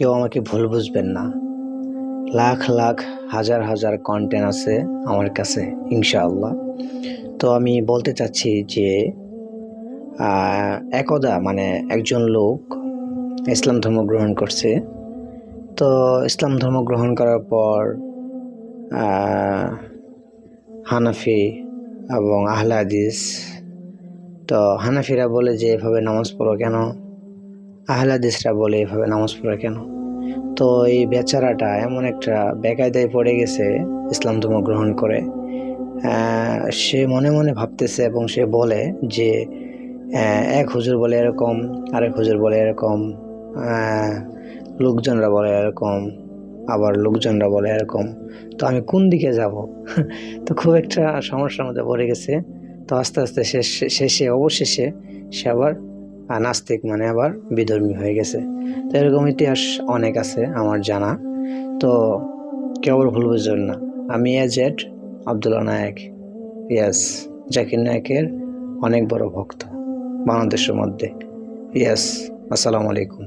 কেউ আমাকে ভুল বুঝবেন না। লাখ লাখ হাজার হাজার কন্টেন্ট আছে আমার কাছে ইনশাআল্লাহ। তো আমি বলতে চাচ্ছি যে একদা একজন লোক ইসলাম ধর্ম গ্রহণ করছে। তো ইসলাম ধর্ম গ্রহণ করার পর হানাফি এবং আহলে হাদিস, তো হানাফিরা বলে যে এভাবে নামাজ পড়ো কেন, আহলে হাদিসরা বলে এভাবে নামাজ পড়ো কেন। তো এই বেচারাটা এমন একটা বেকায়দায় পড়ে গেছে ইসলাম ধর্ম গ্রহণ করে। সে মনে মনে ভাবতেছে এবং সে বলে যে এক হুজুর বলে এরকম, আরেক হুজুর বলে এরকম, লোকজনরা বলে এরকম, আবার লোকজনরা বলে এরকম, তো আমি কোন দিকে যাব? তো খুব একটা সমস্যার মধ্যে পড়ে গেছে। তো আস্তে আস্তে অবশেষে সে আবার নাস্তিক আবার বিধর্মী হয়ে গেছে। তো এরকম ইতিহাস অনেক আছে আমার জানা। তো কেউ ভুল বুঝবেন না, আমি এজেড আব্দুল্লাহ নায়েক, ইয়াস, জাকির নায়েকের অনেক বড় ভক্ত বাংলাদেশের মধ্যে। ইয়াস, আসসালামু আলাইকুম।